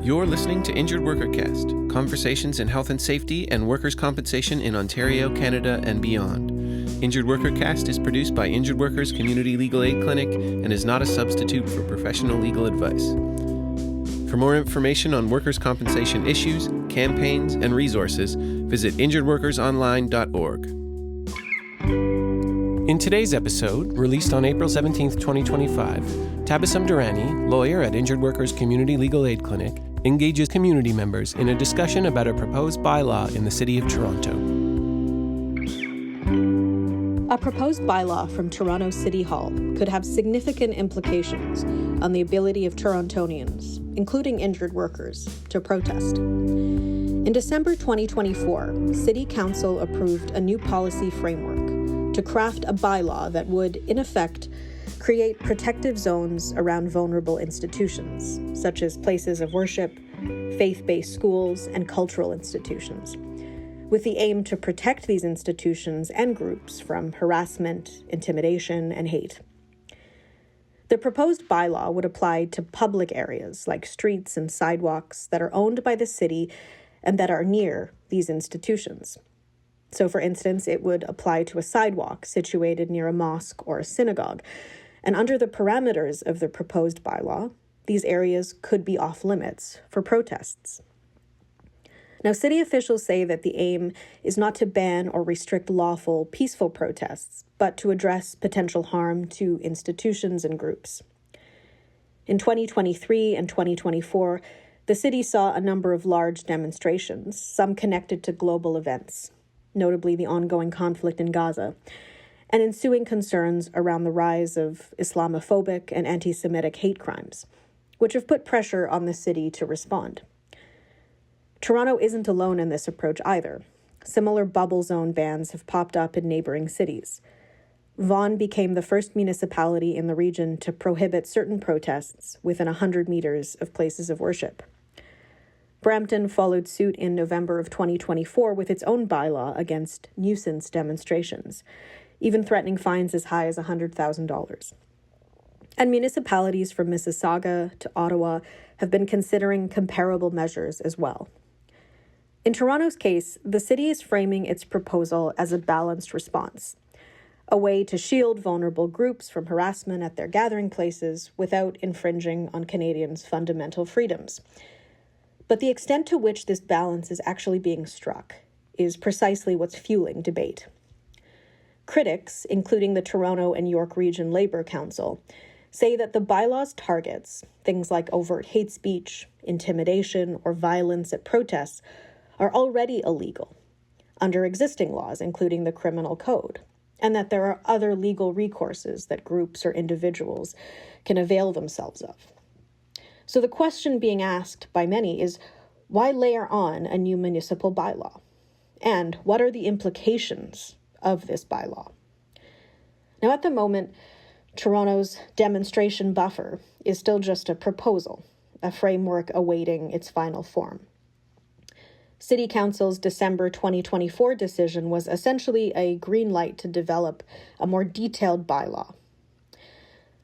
You're listening to InjuredWorkerCast, conversations in health and safety and workers' compensation in Ontario, Canada, and beyond. InjuredWorkerCast is produced by Injured Workers Community Legal Aid Clinic and is not a substitute for professional legal advice. For more information on workers' compensation issues, campaigns, and resources, visit InjuredWorkersOnline.org. In today's episode, released on April 17, 2025, Tebasum Durani, lawyer at Injured Workers Community Legal Aid Clinic, engages community members in a discussion about a proposed bylaw in the City of Toronto. A proposed bylaw from Toronto City Hall could have significant implications on the ability of Torontonians, including injured workers, to protest. In December 2024, City Council approved a new policy framework to craft a bylaw that would, in effect, create protective zones around vulnerable institutions, such as places of worship, faith-based schools, and cultural institutions, with the aim to protect these institutions and groups from harassment, intimidation, and hate. The proposed bylaw would apply to public areas like streets and sidewalks that are owned by the city and that are near these institutions. So, for instance, it would apply to a sidewalk situated near a mosque or a synagogue. And under the parameters of the proposed bylaw, these areas could be off limits for protests. Now, city officials say that the aim is not to ban or restrict lawful, peaceful protests, but to address potential harm to institutions and groups. In 2023 and 2024, the city saw a number of large demonstrations, some connected to global events, notably the ongoing conflict in Gaza, and ensuing concerns around the rise of Islamophobic and anti-Semitic hate crimes, which have put pressure on the city to respond. Toronto isn't alone in this approach either. Similar bubble zone bans have popped up in neighboring cities. Vaughan became the first municipality in the region to prohibit certain protests within 100 meters of places of worship. Brampton followed suit in November of 2024 with its own bylaw against nuisance demonstrations, even threatening fines as high as $100,000. And municipalities from Mississauga to Ottawa have been considering comparable measures as well. In Toronto's case, the city is framing its proposal as a balanced response, a way to shield vulnerable groups from harassment at their gathering places without infringing on Canadians' fundamental freedoms. But the extent to which this balance is actually being struck is precisely what's fueling debate. Critics, including the Toronto and York Region Labour Council, say that the bylaw's targets, things like overt hate speech, intimidation, or violence at protests, are already illegal under existing laws, including the Criminal Code, and that there are other legal recourses that groups or individuals can avail themselves of. So the question being asked by many is, why layer on a new municipal bylaw? And what are the implications of this bylaw? Now, at the moment, Toronto's demonstration buffer is still just a proposal, a framework awaiting its final form. City Council's December 2024 decision was essentially a green light to develop a more detailed bylaw.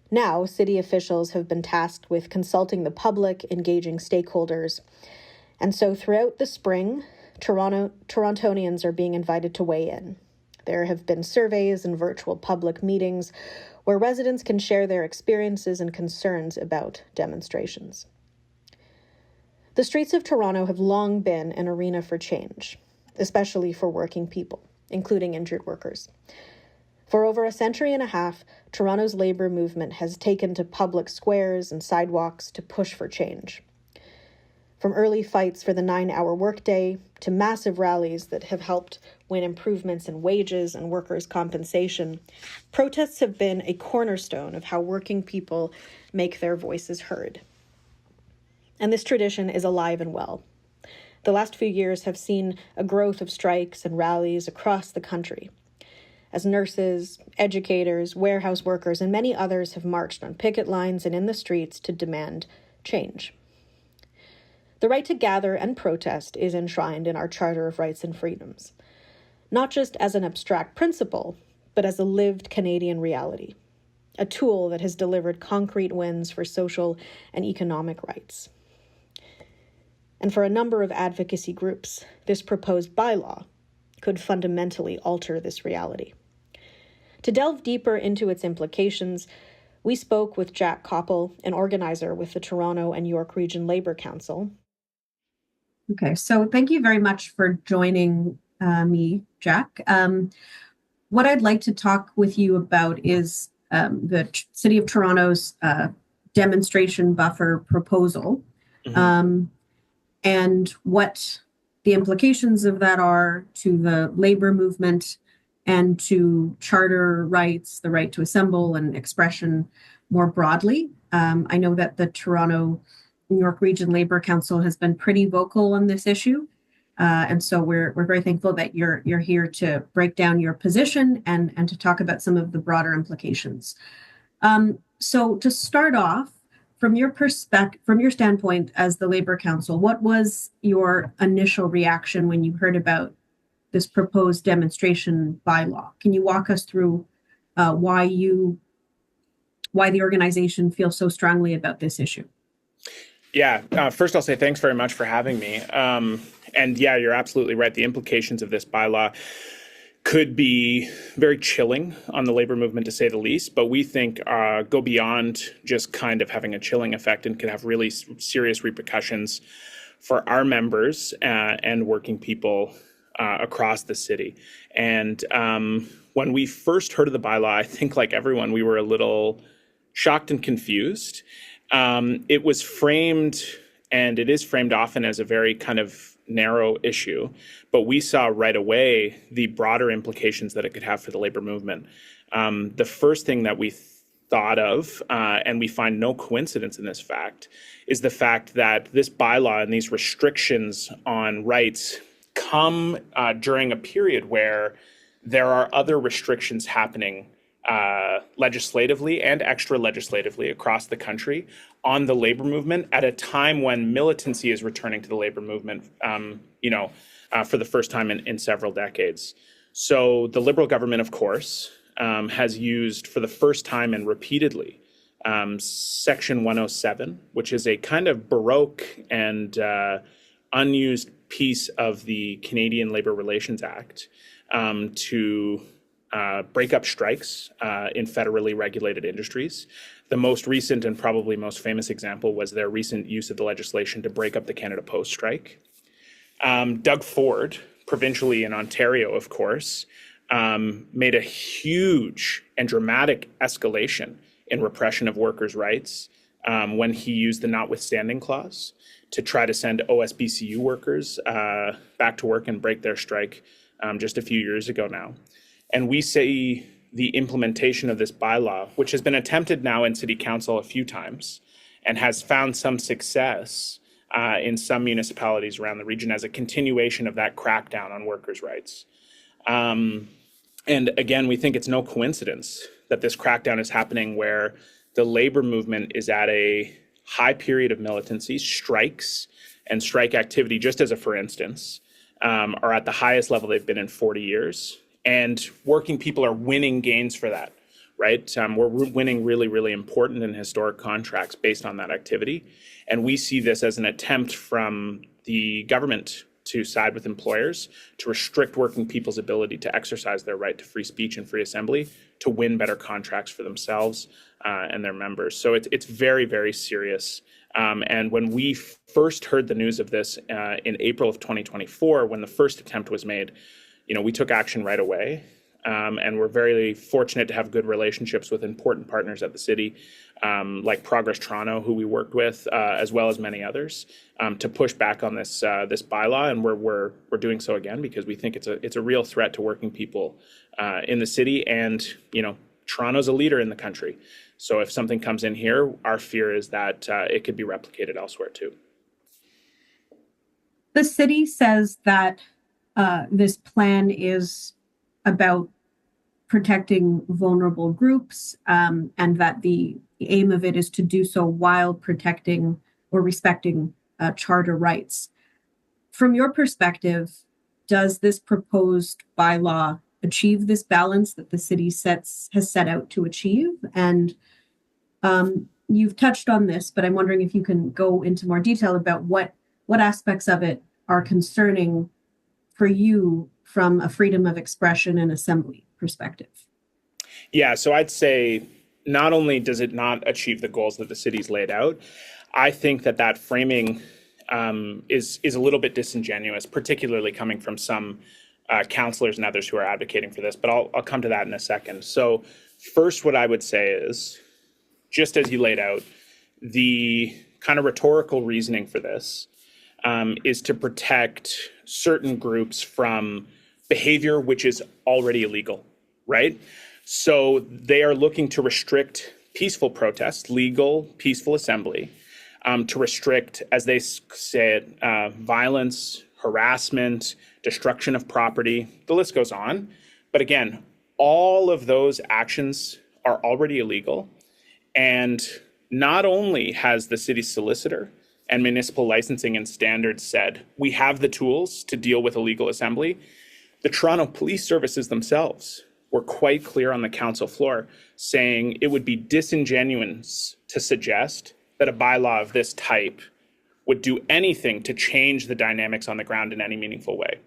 Now, city officials have been tasked with consulting the public, engaging stakeholders, and so throughout the spring, Torontonians are being invited to weigh in. There have been surveys and virtual public meetings where residents can share their experiences and concerns about demonstrations. The streets of Toronto have long been an arena for change, especially for working people, including injured workers. For over a century and a half, Toronto's labour movement has taken to public squares and sidewalks to push for change. From early fights for the 9-hour workday to massive rallies that have helped win improvements in wages and workers' compensation, protests have been a cornerstone of how working people make their voices heard. And this tradition is alive and well. The last few years have seen a growth of strikes and rallies across the country, as nurses, educators, warehouse workers, and many others have marched on picket lines and in the streets to demand change. The right to gather and protest is enshrined in our Charter of Rights and Freedoms, not just as an abstract principle, but as a lived Canadian reality, a tool that has delivered concrete wins for social and economic rights. And for a number of advocacy groups, this proposed bylaw could fundamentally alter this reality. To delve deeper into its implications, we spoke with Jack Copple, an organizer with the Toronto and York Region Labour Council. Okay, so thank you very much for joining me, Jack. What I'd like to talk with you about is the City of Toronto's demonstration buffer proposal, and what the implications of that are to the labor movement and to charter rights, the right to assemble and expression more broadly. I know that the Toronto New York Region Labour Council has been pretty vocal on this issue. And so we're very thankful that you're here to break down your position and to talk about some of the broader implications. So to start off, from your standpoint as the Labour Council, what was your initial reaction when you heard about this proposed demonstration bylaw? Can you walk us through why the organization feels so strongly about this issue? Yeah, first I'll say thanks very much for having me. And yeah, you're absolutely right. The implications of this bylaw could be very chilling on the labor movement, to say the least, but we think go beyond just kind of having a chilling effect and could have really serious repercussions for our members and working people across the city. And when we first heard of the bylaw, I think like everyone, we were a little shocked and confused. It was framed, and it is framed often as a very kind of narrow issue, but we saw right away the broader implications that it could have for the labor movement. The first thing that we thought of, and we find no coincidence in this fact, is the fact that this bylaw and these restrictions on rights come during a period where there are other restrictions happening legislatively and extra legislatively across the country on the labor movement at a time when militancy is returning to the labor movement, for the first time in several decades. So the Liberal government, of course, has used for the first time and repeatedly Section 107, which is a kind of Baroque and unused piece of the Canadian Labour Relations Act to break up strikes in federally regulated industries. The most recent and probably most famous example was their recent use of the legislation to break up the Canada Post strike. Doug Ford, provincially in Ontario, of course, made a huge and dramatic escalation in repression of workers' rights when he used the notwithstanding clause to try to send OSBCU workers back to work and break their strike just a few years ago now. And we see the implementation of this bylaw, which has been attempted now in City Council a few times and has found some success in some municipalities around the region as a continuation of that crackdown on workers' rights. And again, we think it's no coincidence that this crackdown is happening where the labor movement is at a high period of militancy. Strikes and strike activity, just as a for instance, are at the highest level they've been in 40 years. And working people are winning gains for that, right? We're winning really, really important and historic contracts based on that activity. And we see this as an attempt from the government to side with employers to restrict working people's ability to exercise their right to free speech and free assembly, to win better contracts for themselves and their members. So it's very, very serious. And when we first heard the news of this in April of 2024, when the first attempt was made, we took action right away, and we're very fortunate to have good relationships with important partners at the city, like Progress Toronto, who we worked with, as well as many others, to push back on this bylaw. And we're doing so again because we think it's a real threat to working people in the city. And Toronto's a leader in the country, so if something comes in here, our fear is that it could be replicated elsewhere too. The city says that this plan is about protecting vulnerable groups, and that the aim of it is to do so while protecting or respecting charter rights. From your perspective, does this proposed bylaw achieve this balance that the city has set out to achieve? And you've touched on this, but I'm wondering if you can go into more detail about what what aspects of it are concerning for you from a freedom of expression and assembly perspective? Yeah, so I'd say not only does it not achieve the goals that the city's laid out, I think that framing is a little bit disingenuous, particularly coming from some counselors and others who are advocating for this. But I'll come to that in a second. So first, what I would say is, just as you laid out, the kind of rhetorical reasoning for this is to protect certain groups from behavior which is already illegal, right? So they are looking to restrict peaceful protest, legal, peaceful assembly, to restrict, as they say it, violence, harassment, destruction of property, the list goes on. But again, all of those actions are already illegal. And not only has the city solicitor and municipal licensing and standards said, we have the tools to deal with illegal assembly, the Toronto Police Services themselves were quite clear on the council floor, saying it would be disingenuous to suggest that a bylaw of this type would do anything to change the dynamics on the ground in any meaningful way.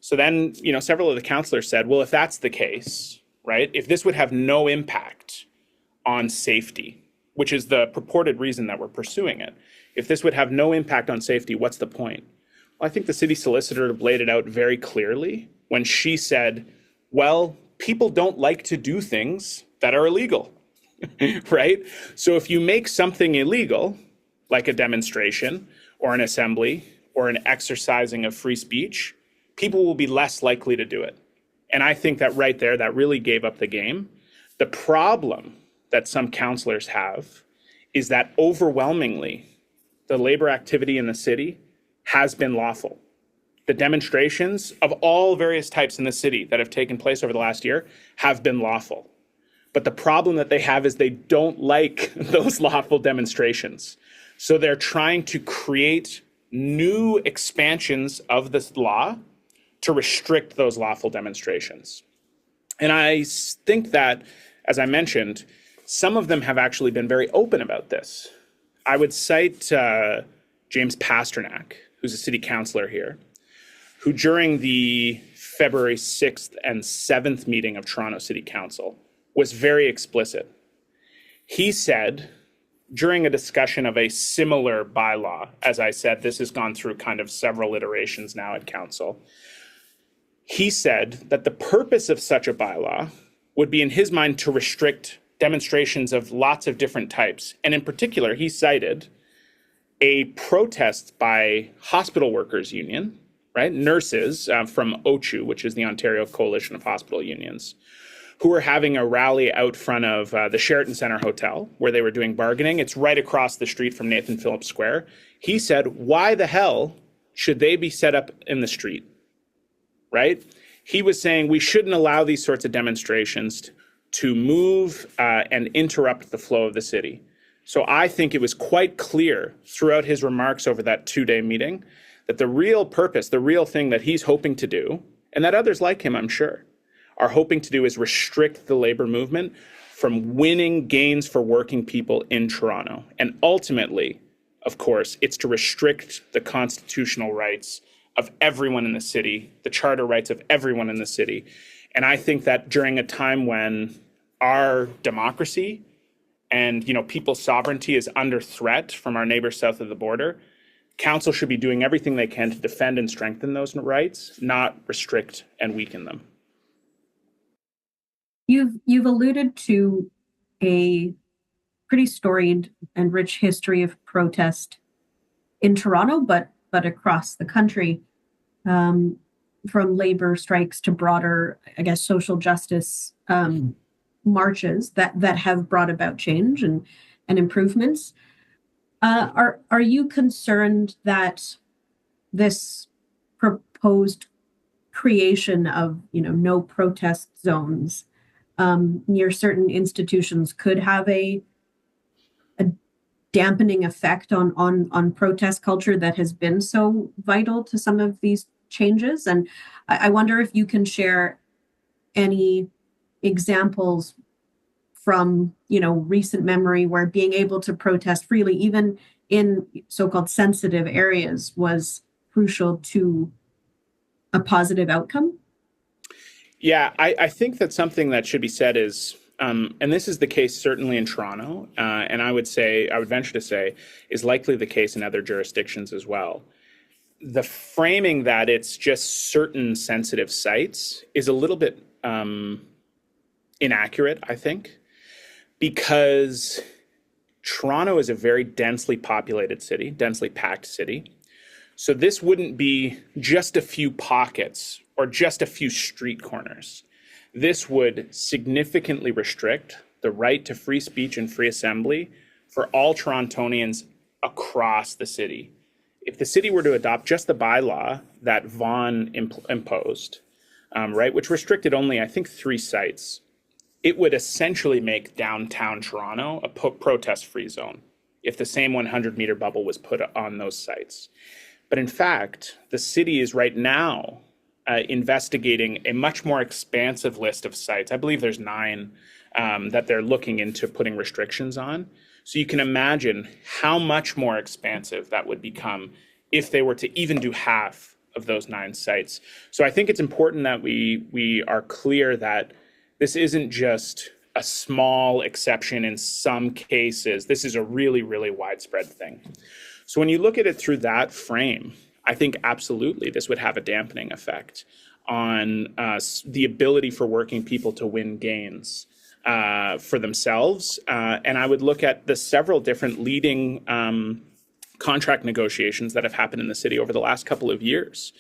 So then, several of the councillors said, well, if that's the case, right, if this would have no impact on safety, which is the purported reason that we're pursuing it, if this would have no impact on safety, what's the point? Well, I think the city solicitor laid it out very clearly when she said, well, people don't like to do things that are illegal, right? So if you make something illegal, like a demonstration or an assembly or an exercising of free speech, people will be less likely to do it. And I think that right there, that really gave up the game. The problem that some councillors have is that overwhelmingly, the labor activity in the city has been lawful. The demonstrations of all various types in the city that have taken place over the last year have been lawful. But the problem that they have is they don't like those lawful demonstrations. So they're trying to create new expansions of this law to restrict those lawful demonstrations. And I think that, as I mentioned, some of them have actually been very open about this. I would cite James Pasternak, who's a city councillor here, who during the February 6th and 7th meeting of Toronto City Council was very explicit. He said, during a discussion of a similar bylaw, as I said, this has gone through kind of several iterations now at council, he said that the purpose of such a bylaw would be, in his mind, to restrict demonstrations of lots of different types. And in particular, he cited a protest by hospital workers union, right? Nurses from OCHU, which is the Ontario Coalition of Hospital Unions, who were having a rally out front of the Sheraton Centre Hotel, where they were doing bargaining. It's right across the street from Nathan Phillips Square. He said, why the hell should they be set up in the street, right? He was saying we shouldn't allow these sorts of demonstrations to move and interrupt the flow of the city. So I think it was quite clear throughout his remarks over that 2-day meeting that the real purpose, the real thing that he's hoping to do, and that others like him, I'm sure, are hoping to do, is restrict the labor movement from winning gains for working people in Toronto. And ultimately, of course, it's to restrict the constitutional rights of everyone in the city, the charter rights of everyone in the city. And I think that during a time when our democracy and people's sovereignty is under threat from our neighbors south of the border, council should be doing everything they can to defend and strengthen those rights, not restrict and weaken them. You've alluded to a pretty storied and rich history of protest in Toronto, but across the country, from labor strikes to broader, I guess, social justice marches that have brought about change and improvements. Are you concerned that this proposed creation of no protest zones near certain institutions could have a dampening effect on protest culture that has been so vital to some of these changes? And I wonder if you can share any examples from recent memory where being able to protest freely, even in so-called sensitive areas was crucial to a positive outcome? Yeah, I think that something that should be said is, and this is the case certainly in Toronto, and I would venture to say, is likely the case in other jurisdictions as well. The framing that it's just certain sensitive sites is a little bit inaccurate, I think, because Toronto is a very densely populated city, densely packed city. So this wouldn't be just a few pockets or just a few street corners. This would significantly restrict the right to free speech and free assembly for all Torontonians across the city. If the city were to adopt just the bylaw that Vaughan imposed, right, which restricted only, I think, 3 sites, it would essentially make downtown Toronto a protest-free zone if the same 100-meter bubble was put on those sites. But in fact, the city is right now investigating a much more expansive list of sites. I believe there's 9 that they're looking into putting restrictions on. So you can imagine how much more expansive that would become if they were to even do half of those 9 sites. So I think it's important that we are clear that this isn't just a small exception in some cases. This is a really, really widespread thing. So when you look at it through that frame, I think absolutely this would have a dampening effect on the ability for working people to win gains for themselves. And I would look at the several different leading contract negotiations that have happened in the city over the last couple of years.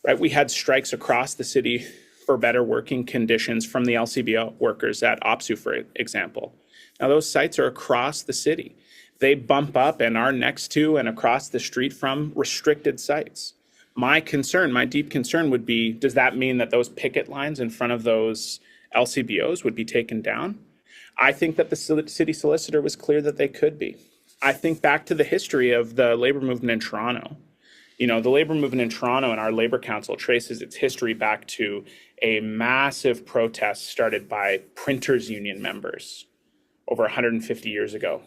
Right, we had strikes across the city for better working conditions from the LCBO workers at OPSU, for example. Now, those sites are across the city. They bump up and are next to and across the street from restricted sites. My deep concern would be, does that mean that those picket lines in front of those LCBOs would be taken down? I think that the city solicitor was clear that they could be. I think back to the history of the labor movement in Toronto. You know, the labor movement in Toronto and our labor council traces its history back to a massive protest started by printers union members over 150 years ago.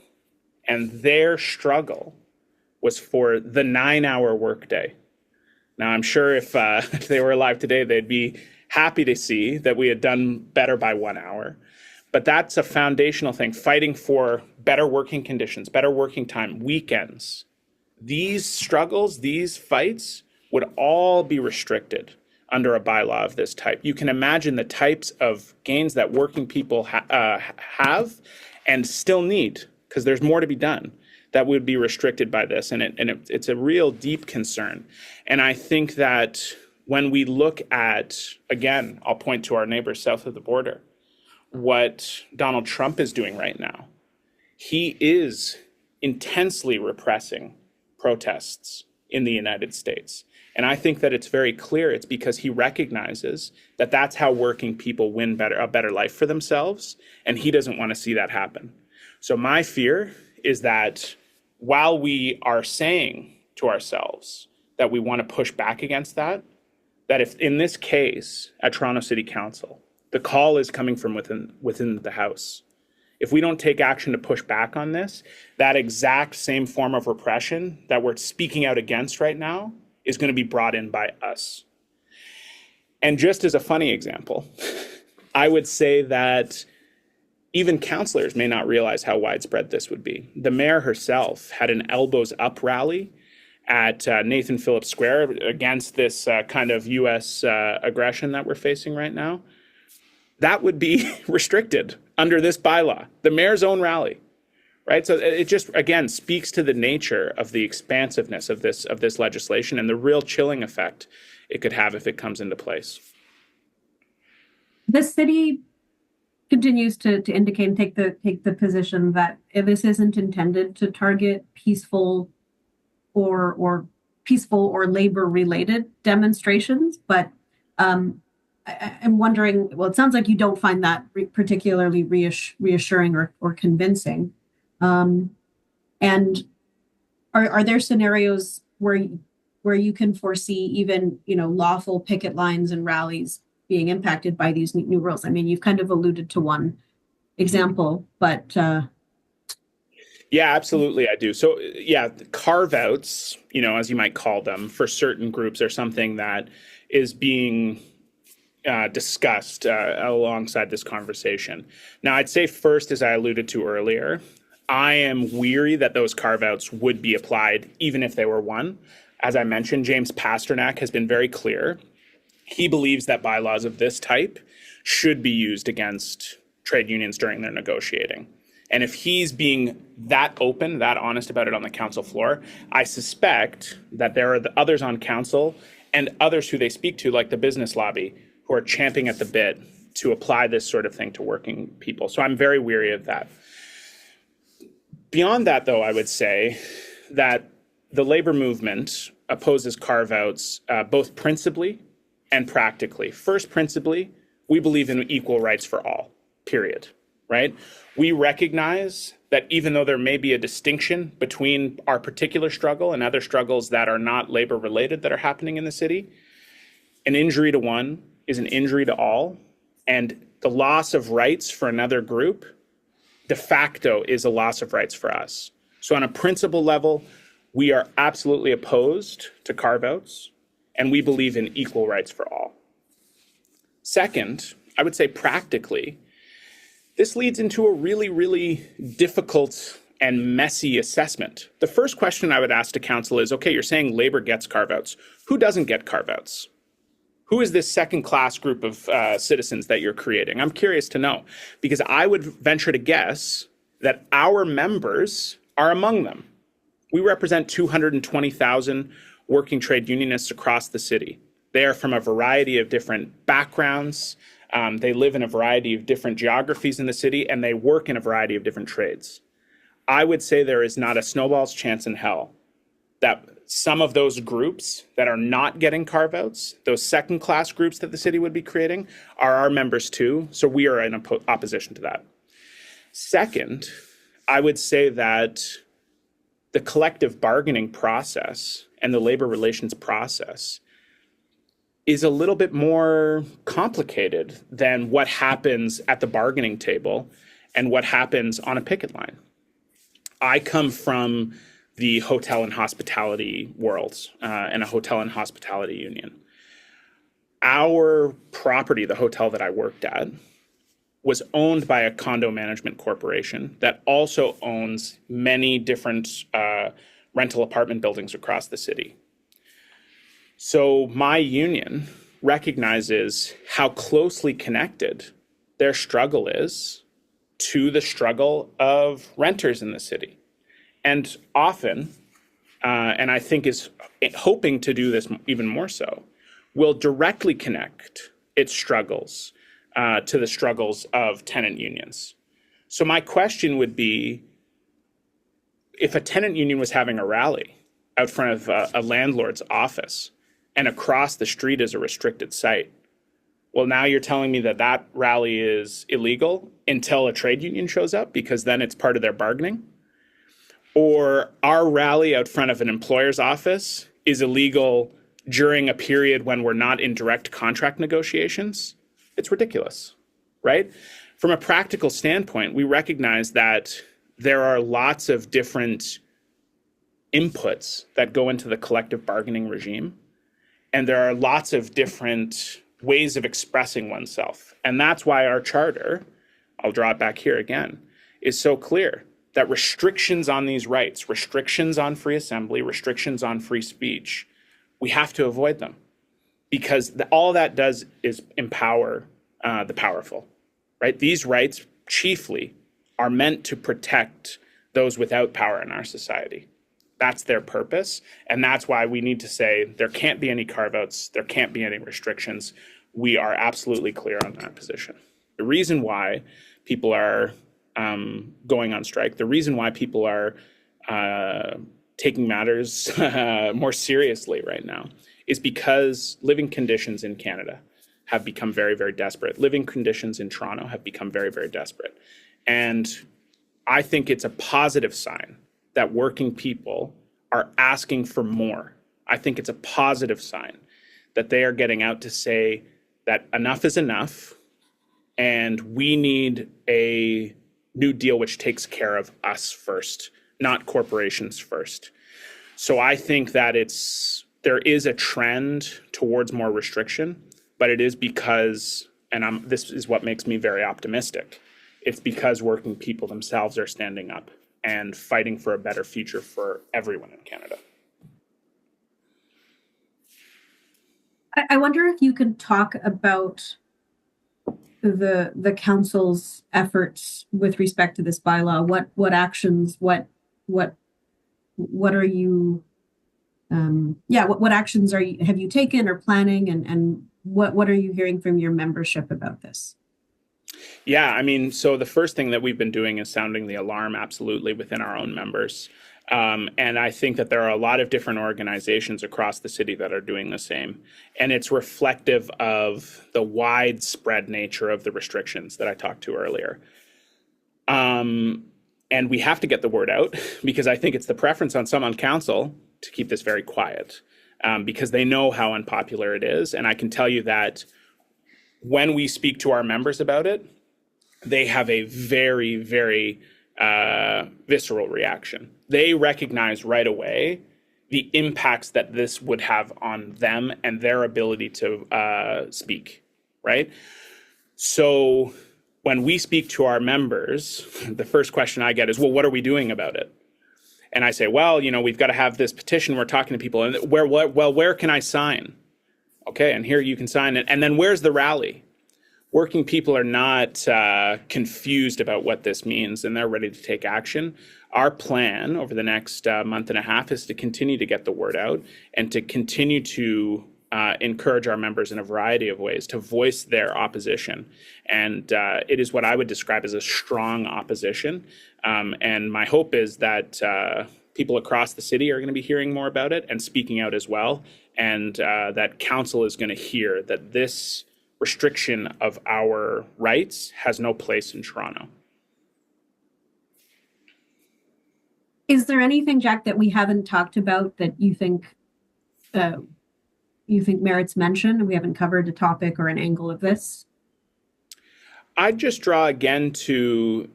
And their struggle was for the 9-hour workday. Now, I'm sure if they were alive today, they'd be happy to see that we had done better by 1 hour. But that's a foundational thing, fighting for better working conditions, better working time, weekends. These struggles, these fights would all be restricted under a bylaw of this type. You can imagine the types of gains that working people have and still need, because there's more to be done, that would be restricted by this. And it's a real deep concern. And I think that when we look at, again, I'll point to our neighbors south of the border, what Donald Trump is doing right now, he is intensely repressing protests in the United States. And I think that it's very clear it's because he recognizes that that's how working people win a better life for themselves, and he doesn't want to see that happen. So my fear is that while we are saying to ourselves that we want to push back against that if in this case at Toronto City Council, the call is coming from within the House. If we don't take action to push back on this, that exact same form of repression that we're speaking out against right now is going to be brought in by us. And just as a funny example, I would say that even councillors may not realize how widespread this would be. The mayor herself had an elbows up rally at Nathan Phillips Square against this kind of U.S. aggression that we're facing right now. That would be restricted under this bylaw, the mayor's own rally, right? So it just, again, speaks to the nature of the expansiveness of this legislation and the real chilling effect it could have if it comes into place. The city continues to indicate and take the position that this isn't intended to target peaceful or labor-related demonstrations, but I'm wondering, well, it sounds like you don't find that particularly reassuring or convincing. And are there scenarios where you can foresee even, lawful picket lines and rallies being impacted by these new rules? I mean, you've kind of alluded to one example, but Yeah, absolutely, I do. So, yeah, carve outs, as you might call them, for certain groups are something that is being discussed alongside this conversation. Now, I'd say first, as I alluded to earlier, I am weary that those carve outs would be applied even if they were one. As I mentioned, James Pasternak has been very clear. He believes that bylaws of this type should be used against trade unions during their negotiating. And if he's being that open, that honest about it on the council floor, I suspect that there are the others on council and others who they speak to, like the business lobby, who are champing at the bit to apply this sort of thing to working people. So I'm very weary of that. Beyond that, though, I would say that the labor movement opposes carve-outs both principally and practically. First, principally, we believe in equal rights for all, period, right? We recognize that even though there may be a distinction between our particular struggle and other struggles that are not labor-related that are happening in the city, an injury to one is an injury to all, and the loss of rights for another group de facto is a loss of rights for us. So on a principle level, we are absolutely opposed to carve-outs, and we believe in equal rights for all. Second, I would say practically, this leads into a really, really difficult and messy assessment. The first question I would ask to council is, okay, you're saying labor gets carve-outs. Who doesn't get carve-outs? Who is this second-class group of citizens that you're creating? I'm curious to know, because I would venture to guess that our members are among them. We represent 220,000 working trade unionists across the city. They are from a variety of different backgrounds. They live in a variety of different geographies in the city, and they work in a variety of different trades. I would say there is not a snowball's chance in hell that some of those groups that are not getting carve-outs, those second-class groups that the city would be creating, are our members too. So we are in opposition to that. Second, I would say that the collective bargaining process and the labor relations process is a little bit more complicated than what happens at the bargaining table and what happens on a picket line. I come from the hotel and hospitality worlds and a hotel and hospitality union. Our property, the hotel that I worked at, was owned by a condo management corporation that also owns many different rental apartment buildings across the city. So my union recognizes how closely connected their struggle is to the struggle of renters in the city. And often, and I think is hoping to do this even more so, will directly connect its struggles to the struggles of tenant unions. So my question would be, if a tenant union was having a rally out front of a landlord's office and across the street is a restricted site, well, now you're telling me that that rally is illegal until a trade union shows up because then it's part of their bargaining? Or our rally out front of an employer's office is illegal during a period when we're not in direct contract negotiations? It's ridiculous, right? From a practical standpoint, we recognize that there are lots of different inputs that go into the collective bargaining regime, and there are lots of different ways of expressing oneself. And that's why our charter, I'll draw it back here again, is so clear that restrictions on these rights, restrictions on free assembly, restrictions on free speech, we have to avoid them, because all that does is empower the powerful, right? These rights chiefly are meant to protect those without power in our society. That's their purpose, and that's why we need to say there can't be any carve-outs, there can't be any restrictions. We are absolutely clear on that position. The reason why people are going on strike, the reason why people are taking matters more seriously right now is because living conditions in Canada have become very, very desperate. Living conditions in Toronto have become very, very desperate. And I think it's a positive sign that working people are asking for more. I think it's a positive sign that they are getting out to say that enough is enough and we need a new deal which takes care of us first not corporations first. So I think that there is a trend towards more restriction, but it is because, and this is what makes me very optimistic, it's because working people themselves are standing up and fighting for a better future for everyone in Canada. I wonder if you could talk about the council's efforts with respect to this bylaw. What actions, what are you what actions have you taken or planning, and what are you hearing from your membership about this? Yeah, I mean, so the first thing that we've been doing is sounding the alarm, absolutely, within our own members. And I think that there are a lot of different organizations across the city that are doing the same. And it's reflective of the widespread nature of the restrictions that I talked to earlier. And we have to get the word out, because I think it's the preference on some on council to keep this very quiet, because they know how unpopular it is. And I can tell you that when we speak to our members about it, they have a very, very visceral reaction. They recognize right away the impacts that this would have on them and their ability to speak, right? So when we speak to our members, the first question I get is, well, what are we doing about it? And I say, well, we've got to have this petition. We're talking to people. And where can I sign? Okay, and here you can sign it. And then where's the rally? Working people are not confused about what this means, and they're ready to take action. Our plan over the next month and a half is to continue to get the word out and to continue to encourage our members in a variety of ways to voice their opposition. And it is what I would describe as a strong opposition. And my hope is that people across the city are going to be hearing more about it and speaking out as well. And that council is going to hear that this restriction of our rights has no place in Toronto. Is there anything, Jack, that we haven't talked about that you think merits mention? We haven't covered a topic or an angle of this. I'd just draw again to,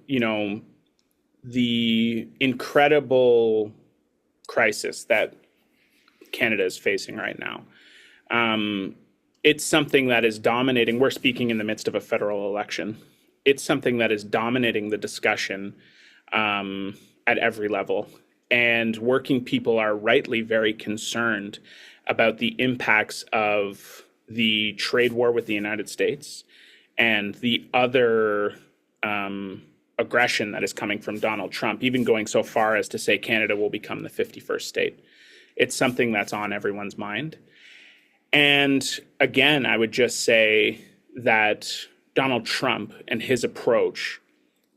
the incredible crisis that Canada is facing right now. It's something that is dominating. We're speaking in the midst of a federal election. It's something that is dominating the discussion at every level. And working people are rightly very concerned about the impacts of the trade war with the United States and the other aggression that is coming from Donald Trump, even going so far as to say Canada will become the 51st state. It's something that's on everyone's mind. And again, I would just say that Donald Trump and his approach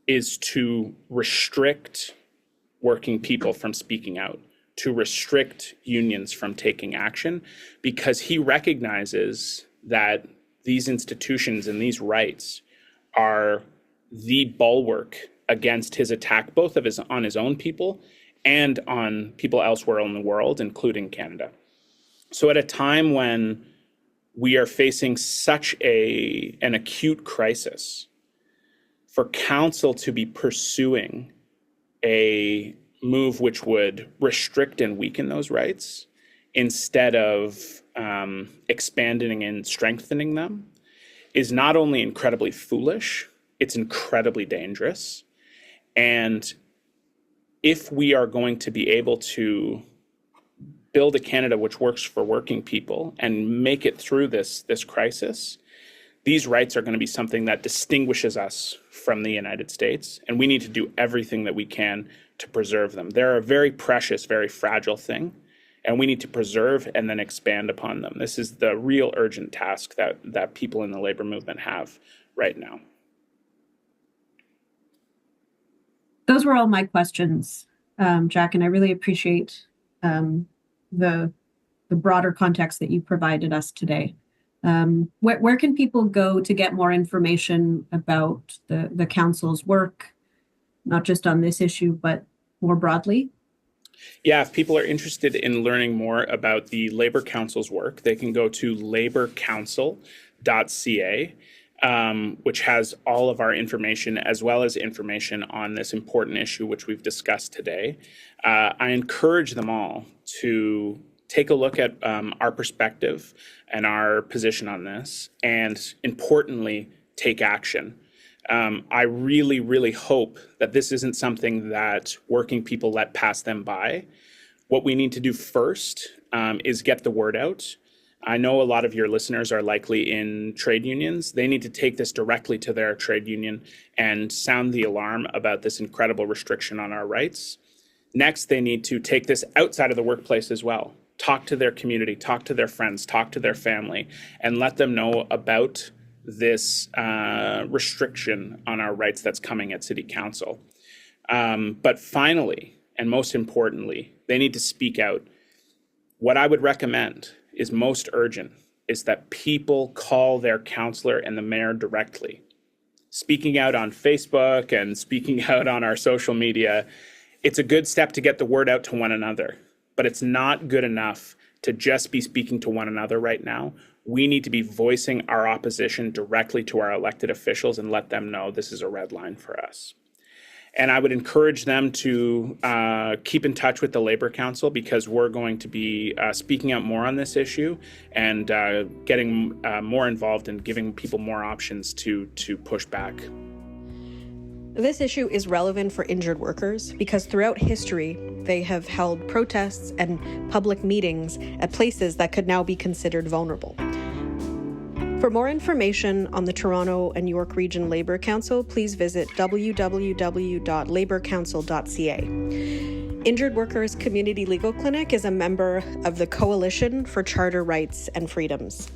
is to restrict working people from speaking out, to restrict unions from taking action, because he recognizes that these institutions and these rights are the bulwark against his attack, both on his own people and on people elsewhere in the world, including Canada. So at a time when we are facing such an acute crisis, for council to be pursuing a move which would restrict and weaken those rights instead of expanding and strengthening them is not only incredibly foolish, it's incredibly dangerous. And if we are going to be able to build a Canada which works for working people and make it through this crisis, these rights are going to be something that distinguishes us from the United States, and we need to do everything that we can to preserve them. They're a very precious, very fragile thing, and we need to preserve and then expand upon them. This is the real urgent task that people in the labor movement have right now. Those were all my questions, Jack, and I really appreciate the broader context that you provided us today. Where can people go to get more information about the council's work, not just on this issue, but more broadly? Yeah, if people are interested in learning more about the Labour Council's work, they can go to labourcouncil.ca. which has all of our information as well as information on this important issue which we've discussed today. I encourage them all to take a look at our perspective and our position on this, and importantly, take action. I really, really hope that this isn't something that working people let pass them by. What we need to do first is get the word out. I know a lot of your listeners are likely in trade unions. They need to take this directly to their trade union and sound the alarm about this incredible restriction on our rights. Next, they need to take this outside of the workplace as well. Talk to their community, talk to their friends, talk to their family, and let them know about this restriction on our rights that's coming at City Council. But finally, and most importantly, they need to speak out. What I would recommend is most urgent is that people call their councillor and the mayor directly. Speaking out on Facebook and speaking out on our social media, it's a good step to get the word out to one another, but it's not good enough to just be speaking to one another right now. We need to be voicing our opposition directly to our elected officials and let them know this is a red line for us. And I would encourage them to keep in touch with the Labour Council, because we're going to be speaking out more on this issue and getting more involved and giving people more options to push back. This issue is relevant for injured workers because throughout history, they have held protests and public meetings at places that could now be considered vulnerable. For more information on the Toronto and York Region Labour Council, please visit www.labourcouncil.ca. Injured Workers Community Legal Clinic is a member of the Coalition for Charter Rights and Freedoms.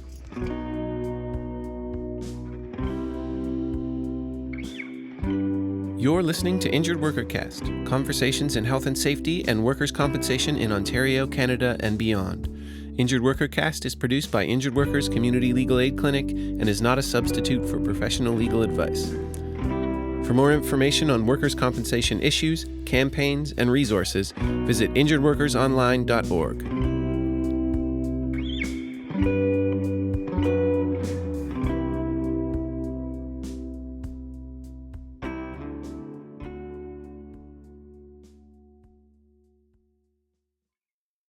You're listening to InjuredWorkerCast, conversations in health and safety and workers' compensation in Ontario, Canada, and beyond. InjuredWorkerCast is produced by Injured Workers Community Legal Aid Clinic and is not a substitute for professional legal advice. For more information on workers' compensation issues, campaigns, and resources, visit injuredworkersonline.org.